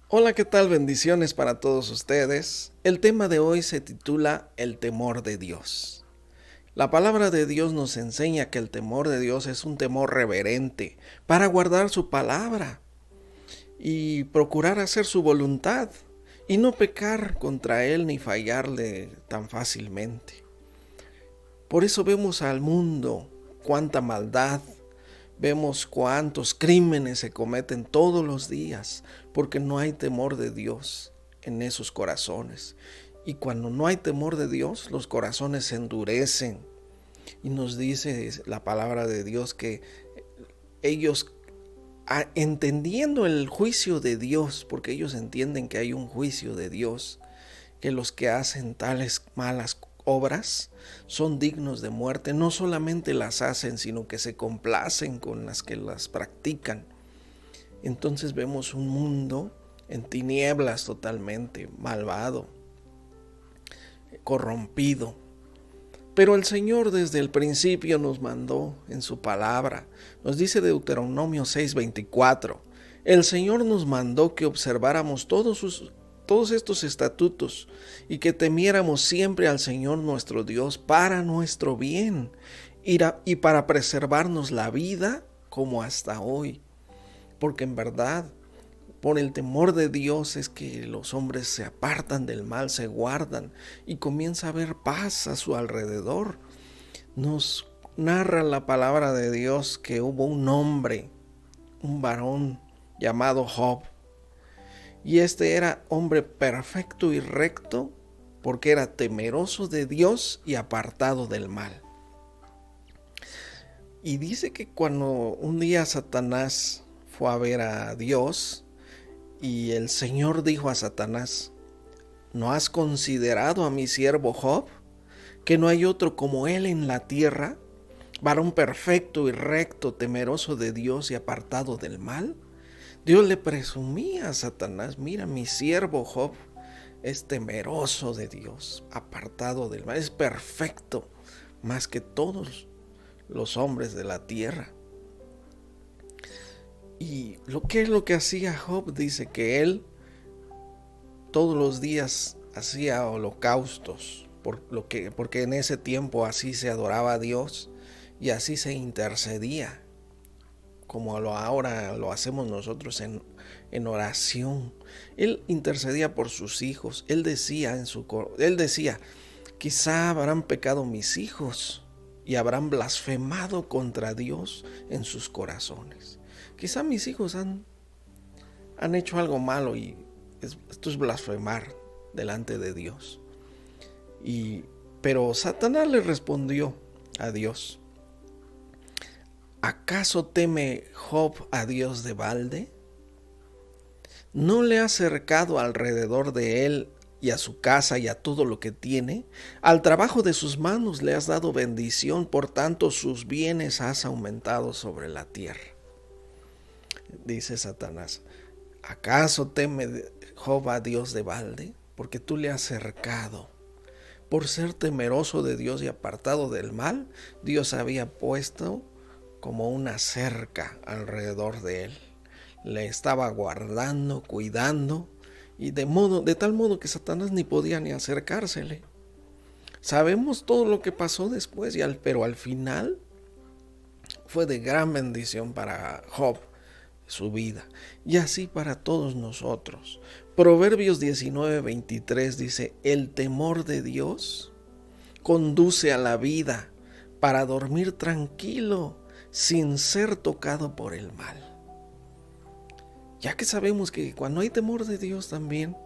Hola, ¿qué tal? Bendiciones para todos ustedes. El tema de hoy se titula El temor de Dios. La palabra de Dios nos enseña que el temor de Dios es un temor reverente para guardar su palabra y procurar hacer su voluntad y no pecar contra Él ni fallarle tan fácilmente. Por eso vemos al mundo cuánta maldad, vemos cuántos crímenes se cometen todos los días porque no hay temor de Dios en esos corazones. Y cuando no hay temor de Dios, los corazones se endurecen. Y nos dice la palabra de Dios que ellos, entendiendo el juicio de Dios, porque ellos entienden que hay un juicio de Dios, que los que hacen tales malas obras son dignos de muerte, no solamente las hacen, sino que se complacen con las que las practican. Entonces vemos un mundo en tinieblas totalmente, malvado, corrompido. Pero el Señor desde el principio nos mandó en su palabra. Nos dice Deuteronomio 6:24. El Señor nos mandó que observáramos todos estos estatutos y que temiéramos siempre al Señor nuestro Dios para nuestro bien y para preservarnos la vida como hasta hoy. Porque en verdad, por el temor de Dios es que los hombres se apartan del mal, se guardan y comienza a haber paz a su alrededor. Nos narra la palabra de Dios que hubo un hombre, un varón llamado Job. Y este era hombre perfecto y recto porque era temeroso de Dios y apartado del mal. Y dice que cuando un día Satanás fue a ver a Dios y el Señor dijo a Satanás: ¿no has considerado a mi siervo Job, que no hay otro como él en la tierra, varón perfecto y recto, temeroso de Dios y apartado del mal? Dios le presumía a Satanás: mira, mi siervo Job es temeroso de Dios, apartado del mal, es perfecto más que todos los hombres de la tierra. Y ¿qué es lo que hacía Job? Dice que él todos los días hacía holocaustos, porque en ese tiempo así se adoraba a Dios y así se intercedía, como ahora lo hacemos nosotros en oración. Él intercedía por sus hijos. Él decía, quizá habrán pecado mis hijos y habrán blasfemado contra Dios en sus corazones. Quizá mis hijos han hecho algo malo y esto es blasfemar delante de Dios. Pero Satanás le respondió a Dios: ¿acaso teme Job a Dios de balde? ¿No le ha cercado alrededor de él y a su casa y a todo lo que tiene? Al trabajo de sus manos le has dado bendición, por tanto sus bienes has aumentado sobre la tierra. Dice Satanás: ¿acaso teme Job a Dios de balde? Porque tú le has cercado. Por ser temeroso de Dios y apartado del mal, Dios había puesto como una cerca alrededor de él. Le estaba guardando, cuidando, y de tal modo que Satanás ni podía ni acercársele. Sabemos todo lo que pasó después, pero al final fue de gran bendición para Job su vida, y así para todos nosotros. Proverbios 19:23 dice: el temor de Dios conduce a la vida, para dormir tranquilo sin ser tocado por el mal. Ya que sabemos que cuando hay temor de Dios también,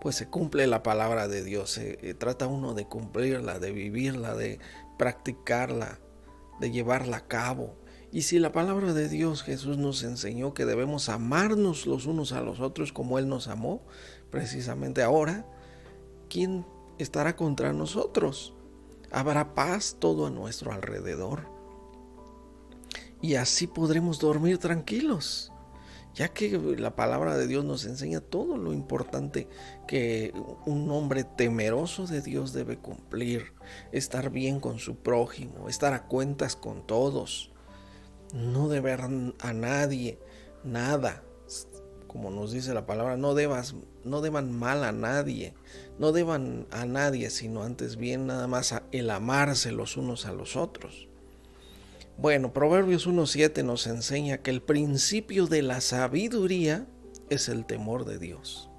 pues se cumple la palabra de Dios. Se trata uno de cumplirla, de vivirla, de practicarla, de llevarla a cabo. Y si la palabra de Dios, Jesús nos enseñó que debemos amarnos los unos a los otros como Él nos amó, precisamente ahora, ¿quién estará contra nosotros? Habrá paz todo a nuestro alrededor. Y así podremos dormir tranquilos. ya que la palabra de Dios nos enseña todo lo importante que un hombre temeroso de Dios debe cumplir: estar bien con su prójimo, estar a cuentas con todos, no deber a nadie nada. Como nos dice la palabra, no deban mal a nadie, no deban a nadie, sino antes bien nada más el amarse los unos a los otros. Bueno, Proverbios 1:7 nos enseña que el principio de la sabiduría es el temor de Dios.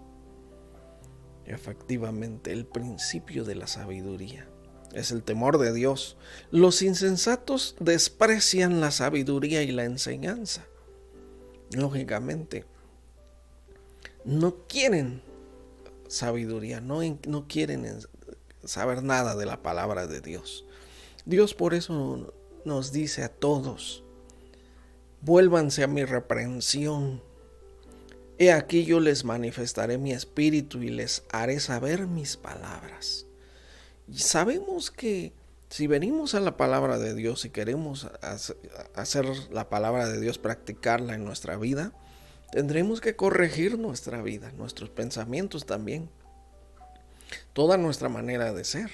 Efectivamente, el principio de la sabiduría es el temor de Dios. Los insensatos desprecian la sabiduría y la enseñanza. Lógicamente, no quieren sabiduría, no quieren saber nada de la palabra de Dios. Dios por eso nos dice a todos: vuélvanse a mi reprensión. He aquí yo les manifestaré mi espíritu y les haré saber mis palabras. Y sabemos que si venimos a la palabra de Dios y queremos hacer la palabra de Dios, practicarla en nuestra vida, tendremos que corregir nuestra vida, nuestros pensamientos también, toda nuestra manera de ser.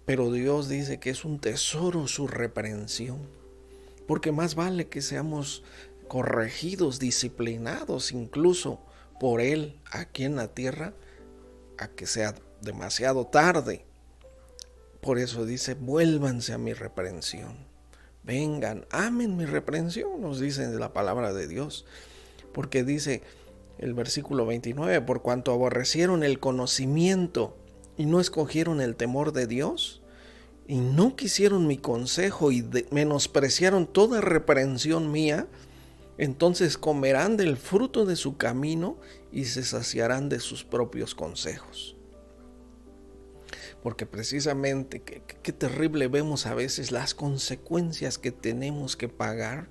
Pero Dios dice que es un tesoro su reprensión, porque más vale que seamos corregidos, disciplinados incluso por Él aquí en la tierra, a que sea demasiado tarde. Por eso dice: vuélvanse a mi reprensión. Vengan, amen mi reprensión, nos dice la palabra de Dios. Porque dice el versículo 29, por cuanto aborrecieron el conocimiento y no escogieron el temor de Dios, y no quisieron mi consejo y menospreciaron toda reprensión mía, entonces comerán del fruto de su camino y se saciarán de sus propios consejos. Porque precisamente qué terrible vemos a veces las consecuencias que tenemos que pagar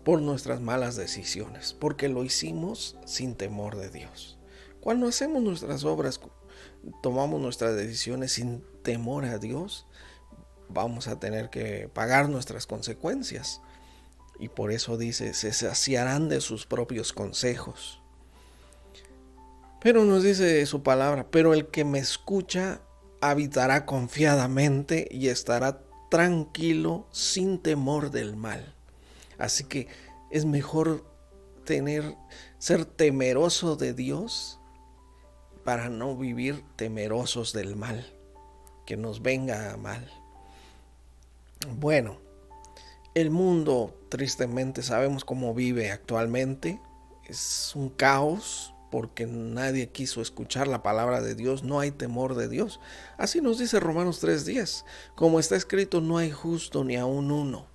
por nuestras malas decisiones, porque lo hicimos sin temor de Dios. Cuando hacemos nuestras obras, tomamos nuestras decisiones sin temor a Dios, vamos a tener que pagar nuestras consecuencias. Y por eso dice: se saciarán de sus propios consejos. Pero nos dice su palabra: pero el que me escucha habitará confiadamente y estará tranquilo sin temor del mal. Así que es mejor ser temeroso de Dios para no vivir temerosos del mal, que nos venga a mal. Bueno, el mundo tristemente sabemos cómo vive actualmente. Es un caos porque nadie quiso escuchar la palabra de Dios, no hay temor de Dios. Así nos dice Romanos 3:10, como está escrito: no hay justo ni aun uno.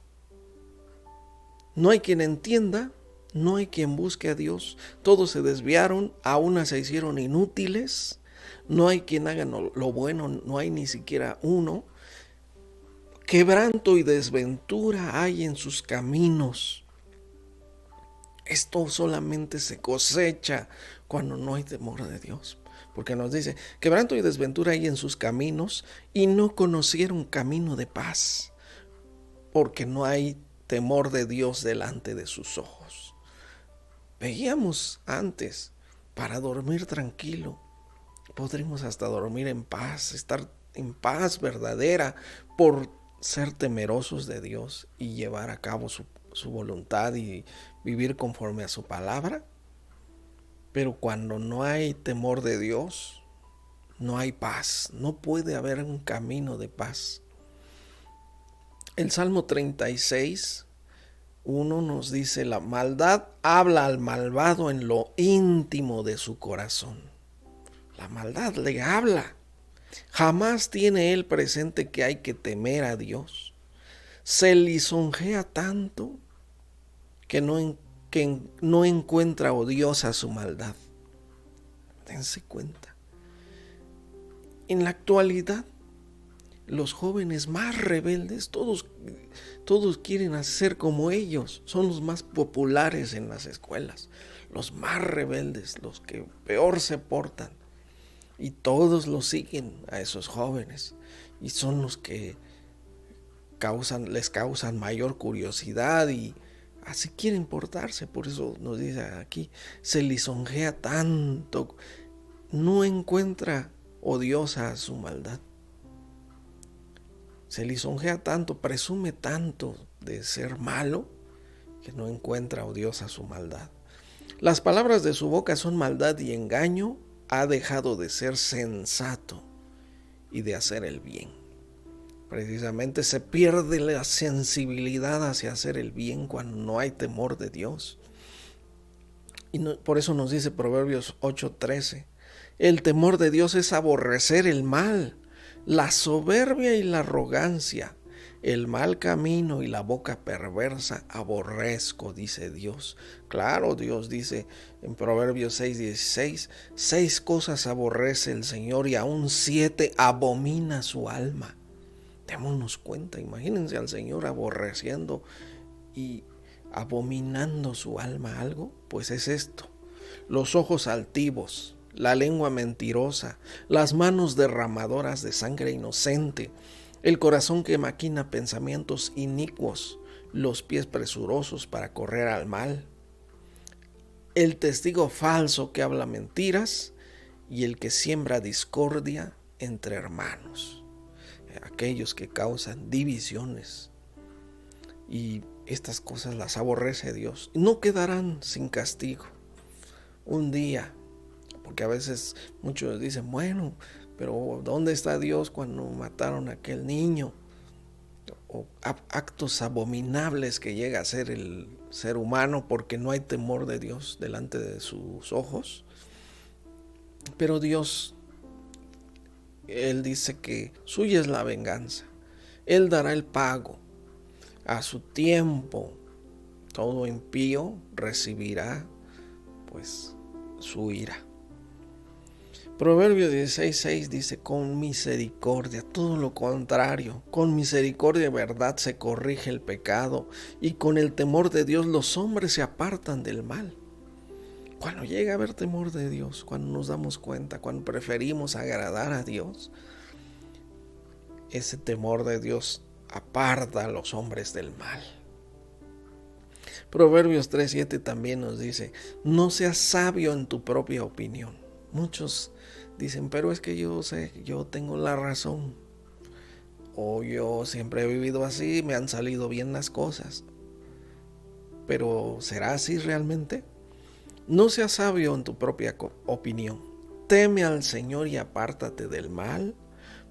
No hay quien entienda, no hay quien busque a Dios. Todos se desviaron, a una se hicieron inútiles. No hay quien haga lo bueno, no hay ni siquiera uno. Quebranto y desventura hay en sus caminos. Esto solamente se cosecha cuando no hay temor de Dios. Porque nos dice: quebranto y desventura hay en sus caminos y no conocieron camino de paz. Porque no hay temor de Dios delante de sus ojos. Veíamos antes, para dormir tranquilo, podremos hasta dormir en paz, estar en paz verdadera por ser temerosos de Dios y llevar a cabo su voluntad y vivir conforme a su palabra. Pero cuando no hay temor de Dios, no hay paz, no puede haber un camino de paz. El Salmo 36:1 nos dice: la maldad habla al malvado en lo íntimo de su corazón. La maldad le habla. Jamás tiene él presente que hay que temer a Dios. Se lisonjea tanto que no encuentra odiosa su maldad. Dense cuenta. En la actualidad, los jóvenes más rebeldes, todos quieren ser como ellos. Son los más populares en las escuelas, los más rebeldes, los que peor se portan. Y todos los siguen a esos jóvenes. Y son los que les causan mayor curiosidad y así quieren portarse. Por eso nos dice aquí, se lisonjea tanto, no encuentra odiosa su maldad. Se lisonjea tanto, presume tanto de ser malo, que no encuentra odiosa su maldad. Las palabras de su boca son maldad y engaño, ha dejado de ser sensato y de hacer el bien. Precisamente se pierde la sensibilidad hacia hacer el bien cuando no hay temor de Dios. Y por eso nos dice Proverbios 8:13, el temor de Dios es aborrecer el mal, la soberbia y la arrogancia, el mal camino y la boca perversa aborrezco, dice Dios. Claro, Dios dice en Proverbios 6:16, 6 cosas aborrece el Señor y aún 7 abomina su alma. Démonos cuenta, imagínense al Señor aborreciendo y abominando su alma algo, pues es esto: los ojos altivos, la lengua mentirosa, las manos derramadoras de sangre inocente, el corazón que maquina pensamientos inicuos, los pies presurosos para correr al mal, el testigo falso que habla mentiras y el que siembra discordia entre hermanos. Aquellos que causan divisiones, y estas cosas las aborrece Dios, no quedarán sin castigo un día, porque a veces muchos dicen, bueno, pero ¿dónde está Dios cuando mataron a aquel niño? O actos abominables que llega a hacer el ser humano porque no hay temor de Dios delante de sus ojos. Pero Dios, Él dice que suya es la venganza. Él dará el pago. A su tiempo, todo impío recibirá pues su ira. Proverbios 16:6 dice, con misericordia, todo lo contrario, con misericordia y verdad se corrige el pecado, y con el temor de Dios los hombres se apartan del mal. Cuando llega a haber temor de Dios, cuando nos damos cuenta, cuando preferimos agradar a Dios, ese temor de Dios aparta a los hombres del mal. Proverbios 3:7 también nos dice, no seas sabio en tu propia opinión. Muchos dicen, pero es que yo sé, yo tengo la razón, o yo siempre he vivido así, me han salido bien las cosas. Pero ¿será así realmente? No seas sabio en tu propia opinión. Teme al Señor y apártate del mal,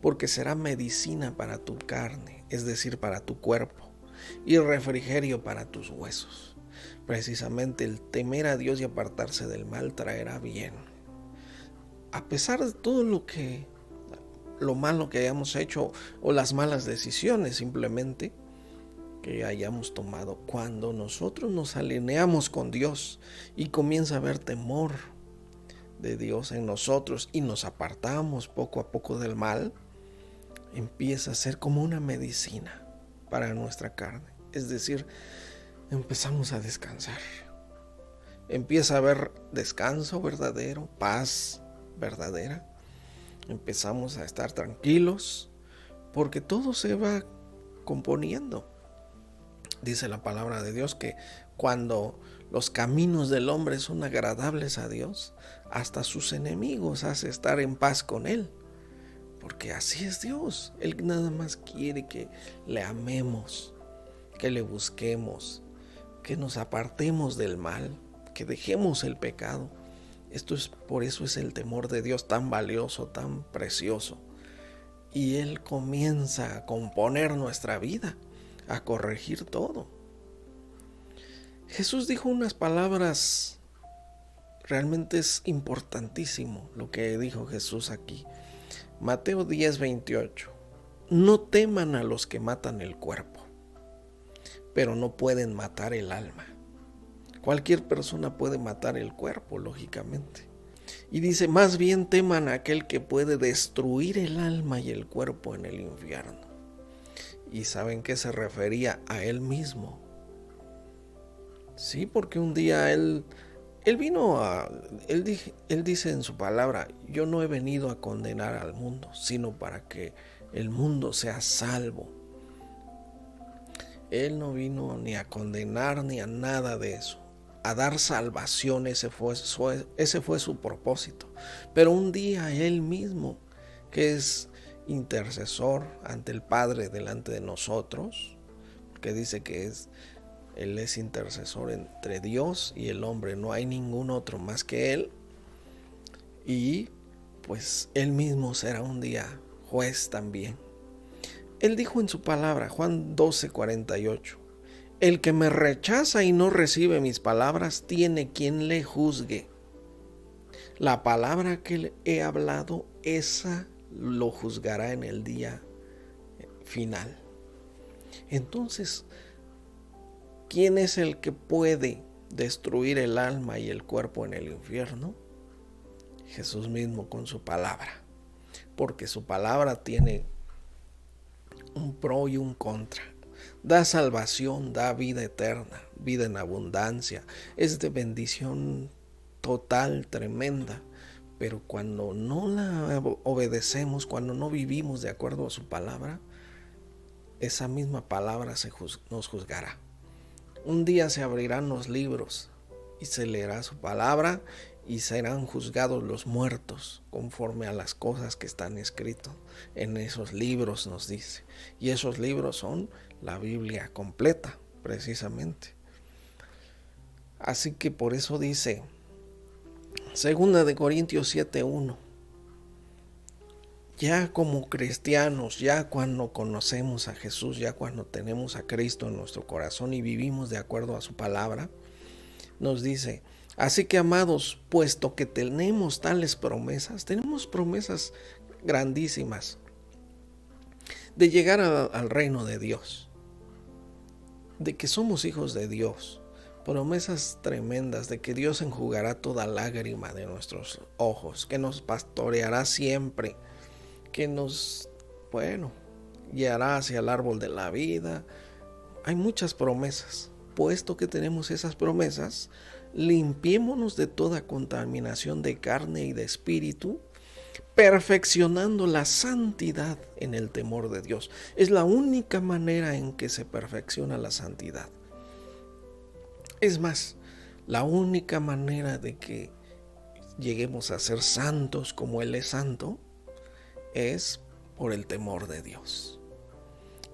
porque será medicina para tu carne, es decir, para tu cuerpo, y refrigerio para tus huesos. Precisamente el temer a Dios y apartarse del mal traerá bien. A pesar de todo lo malo que hayamos hecho o las malas decisiones simplemente que hayamos tomado, cuando nosotros nos alineamos con Dios y comienza a haber temor de Dios en nosotros y nos apartamos poco a poco del mal, empieza a ser como una medicina para nuestra carne. Es decir, empezamos a descansar. Empieza a haber descanso verdadero, paz verdadera. Empezamos a estar tranquilos porque todo se va componiendo. Dice la palabra de Dios que cuando los caminos del hombre son agradables a Dios, hasta sus enemigos hace estar en paz con Él. Porque así es Dios. Él nada más quiere que le amemos, que le busquemos, que nos apartemos del mal, que dejemos el pecado. Por eso es el temor de Dios tan valioso, tan precioso. Y Él comienza a componer nuestra vida, a corregir todo. Jesús dijo unas palabras, realmente es importantísimo lo que dijo Jesús aquí. Mateo 10:28. No teman a los que matan el cuerpo, pero no pueden matar el alma. Cualquier persona puede matar el cuerpo, lógicamente. Y dice, más bien teman a aquel que puede destruir el alma y el cuerpo en el infierno. ¿Y saben qué se refería? A Él mismo. Sí, porque un día Él dice en su palabra, yo no he venido a condenar al mundo, sino para que el mundo sea salvo. Él no vino ni a condenar ni a nada de eso, a dar salvación. Ese fue su propósito. Pero un día Él mismo, que es intercesor ante el Padre delante de nosotros, que dice que Él es intercesor entre Dios y el hombre, no hay ningún otro más que Él, y pues Él mismo será un día juez también. Él dijo en su palabra, Juan 12:48, el que me rechaza y no recibe mis palabras, tiene quien le juzgue. La palabra que he hablado, esa lo juzgará en el día final. Entonces, ¿quién es el que puede destruir el alma y el cuerpo en el infierno? Jesús mismo con su palabra, porque su palabra tiene un pro y un contra. Da salvación, da vida eterna, vida en abundancia, es de bendición total, tremenda. Pero cuando no la obedecemos, cuando no vivimos de acuerdo a su palabra, esa misma palabra nos juzgará. Un día se abrirán los libros y se leerá su palabra y serán juzgados los muertos conforme a las cosas que están escritas en esos libros, nos dice. Y esos libros son la Biblia completa, precisamente. Así que por eso dice 2 Corintios 7:1, ya como cristianos, ya cuando conocemos a Jesús, ya cuando tenemos a Cristo en nuestro corazón y vivimos de acuerdo a su palabra, nos dice: así que, amados, puesto que tenemos tales promesas, tenemos promesas grandísimas de llegar al reino de Dios, de que somos hijos de Dios, promesas tremendas de que Dios enjugará toda lágrima de nuestros ojos, que nos pastoreará siempre, que nos, guiará hacia el árbol de la vida. Hay muchas promesas. Puesto que tenemos esas promesas, limpiémonos de toda contaminación de carne y de espíritu, perfeccionando la santidad en el temor de Dios. Es la única manera en que se perfecciona la santidad. Es más, la única manera de que lleguemos a ser santos como Él es santo es por el temor de Dios,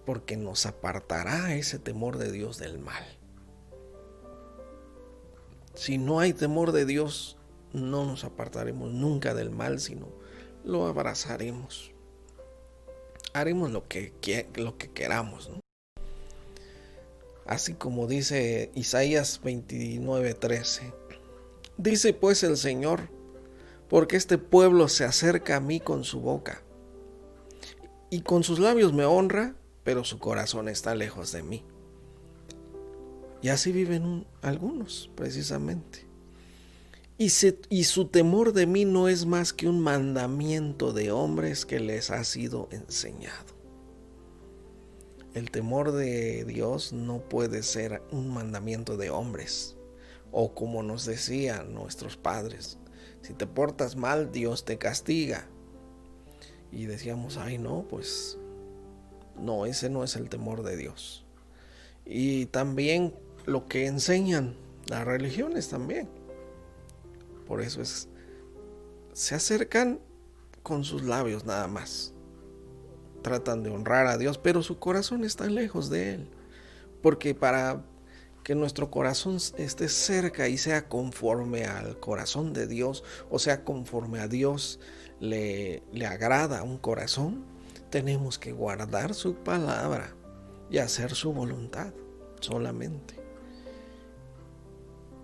porque nos apartará ese temor de Dios del mal. Si no hay temor de Dios, no nos apartaremos nunca del mal, sino lo abrazaremos. Haremos lo que queramos, ¿no? Así como dice Isaías 29:13. Dice pues el Señor: porque este pueblo se acerca a mí con su boca, y con sus labios me honra, pero su corazón está lejos de mí. Y así viven algunos, precisamente. Y su temor de mí no es más que un mandamiento de hombres que les ha sido enseñado. El temor de Dios no puede ser un mandamiento de hombres, o como nos decían nuestros padres: si te portas mal, Dios te castiga. Y decíamos: ay, no, pues no, ese no es el temor de Dios. Y también lo que enseñan las religiones también. Por eso se acercan con sus labios nada más. Tratan de honrar a Dios, pero su corazón está lejos de Él. Porque para que nuestro corazón esté cerca y sea conforme al corazón de Dios, o sea, conforme a Dios le agrada un corazón, tenemos que guardar su palabra y hacer su voluntad solamente.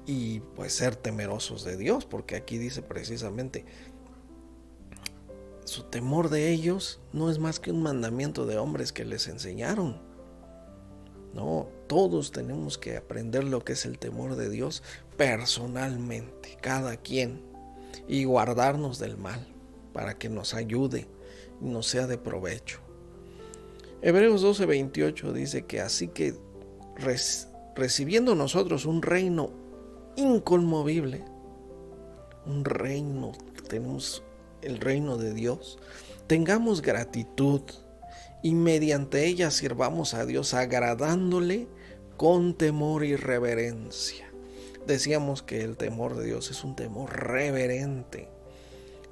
Y pues ser temerosos de Dios, porque aquí dice precisamente: su temor de ellos no es más que un mandamiento de hombres que les enseñaron. No, todos tenemos que aprender lo que es el temor de Dios personalmente, cada quien, y guardarnos del mal para que nos ayude y nos sea de provecho. Hebreos 12:28 dice que así que recibiendo nosotros un reino inconmovible, un reino, tenemos el reino de Dios, tengamos gratitud y mediante ella sirvamos a Dios agradándole con temor y reverencia. Decíamos que el temor de Dios es un temor reverente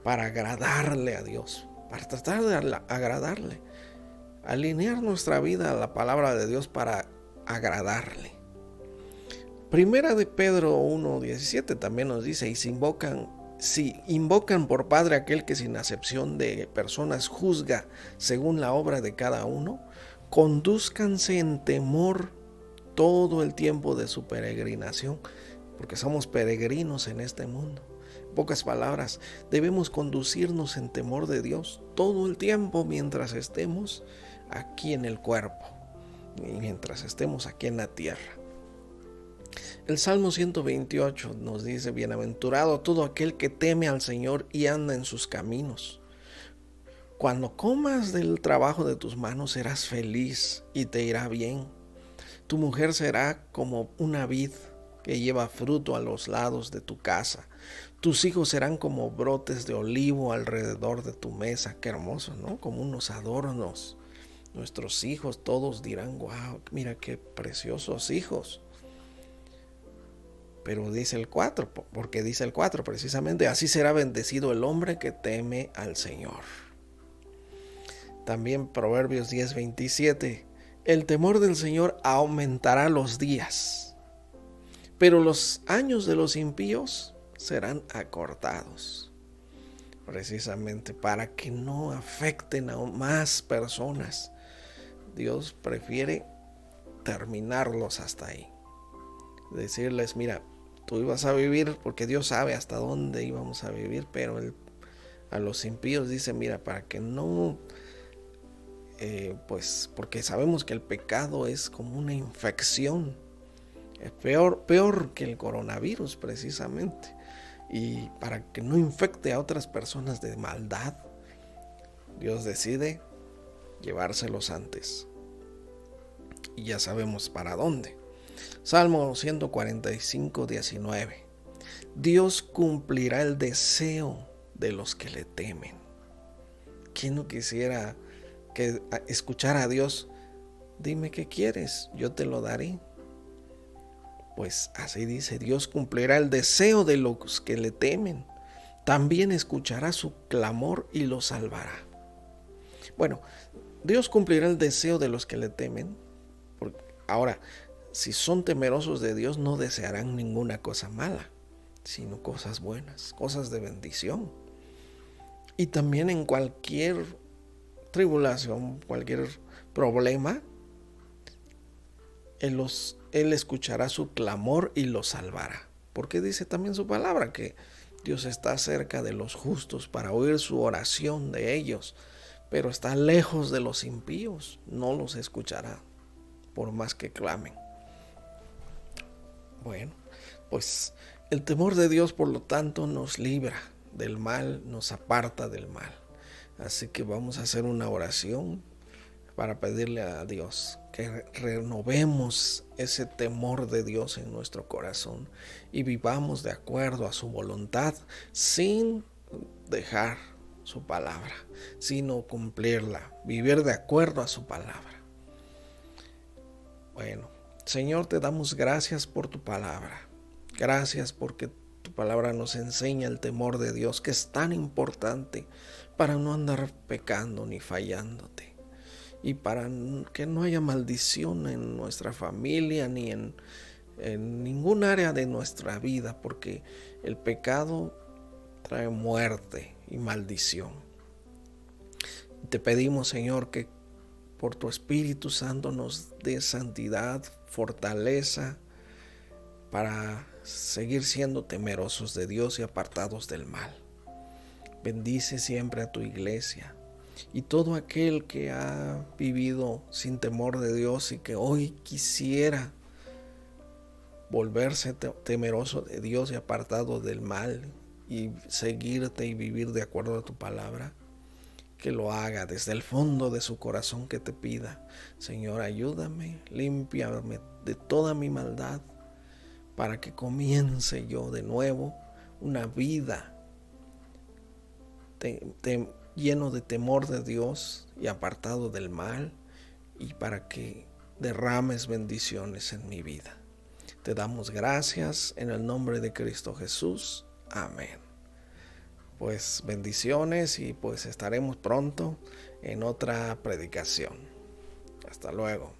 para agradarle a Dios, para tratar de agradarle, alinear nuestra vida a la palabra de Dios para agradarle. Primera de Pedro 1:17 también nos dice: y si invocan por Padre aquel que sin acepción de personas juzga según la obra de cada uno, condúzcanse en temor todo el tiempo de su peregrinación, porque somos peregrinos en este mundo. En pocas palabras, debemos conducirnos en temor de Dios todo el tiempo mientras estemos aquí en el cuerpo y mientras estemos aquí en la tierra. El Salmo 128 nos dice: bienaventurado todo aquel que teme al Señor y anda en sus caminos. Cuando comas del trabajo de tus manos serás feliz y te irá bien. Tu mujer será como una vid que lleva fruto a los lados de tu casa. Tus hijos serán como brotes de olivo alrededor de tu mesa. Qué hermoso, ¿no? Como unos adornos. Nuestros hijos todos dirán: wow, mira qué preciosos hijos. Pero dice el 4, porque dice el 4 precisamente: así será bendecido el hombre que teme al Señor. También Proverbios 10:27: el temor del Señor aumentará los días, pero los años de los impíos serán acortados. Precisamente para que no afecten a más personas, Dios prefiere terminarlos hasta ahí. Decirles: mira, tú ibas a vivir, porque Dios sabe hasta dónde íbamos a vivir, pero a los impíos dice: mira, para que no, porque sabemos que el pecado es como una infección, es peor que el coronavirus precisamente, y para que no infecte a otras personas de maldad, Dios decide llevárselos antes, y ya sabemos para dónde. Salmo 145:19: Dios cumplirá el deseo de los que le temen. ¿Quién no quisiera escuchar a Dios? Dime qué quieres, yo te lo daré. Pues así dice: Dios cumplirá el deseo de los que le temen. También escuchará su clamor y los salvará. Bueno, Dios cumplirá el deseo de los que le temen. Ahora, si son temerosos de Dios, no desearán ninguna cosa mala, sino cosas buenas, cosas de bendición. Y también en cualquier tribulación, cualquier problema, Él escuchará su clamor y los salvará. Porque dice también su palabra que Dios está cerca de los justos para oír su oración de ellos, pero está lejos de los impíos, no los escuchará, por más que clamen. Bueno, pues el temor de Dios, por lo tanto, nos libra del mal, nos aparta del mal. Así que vamos a hacer una oración para pedirle a Dios que renovemos ese temor de Dios en nuestro corazón y vivamos de acuerdo a su voluntad, sin dejar su palabra, sino cumplirla, vivir de acuerdo a su palabra. Bueno, Señor, te damos gracias por tu palabra. Gracias porque tu palabra nos enseña el temor de Dios, que es tan importante para no andar pecando ni fallándote, y para que no haya maldición en nuestra familia ni en ningún área de nuestra vida, porque el pecado trae muerte y maldición. Te pedimos, Señor, que por tu Espíritu Santo nos dé santidad, fortaleza para seguir siendo temerosos de Dios y apartados del mal. Bendice siempre a tu iglesia y todo aquel que ha vivido sin temor de Dios y que hoy quisiera volverse temeroso de Dios y apartado del mal y seguirte y vivir de acuerdo a tu palabra. Que lo haga desde el fondo de su corazón, que te pida: Señor, ayúdame, límpiame de toda mi maldad, para que comience yo de nuevo una vida lleno de temor de Dios y apartado del mal, y para que derrames bendiciones en mi vida. Te damos gracias en el nombre de Cristo Jesús. Amén. Pues bendiciones y pues estaremos pronto en otra predicación. Hasta luego.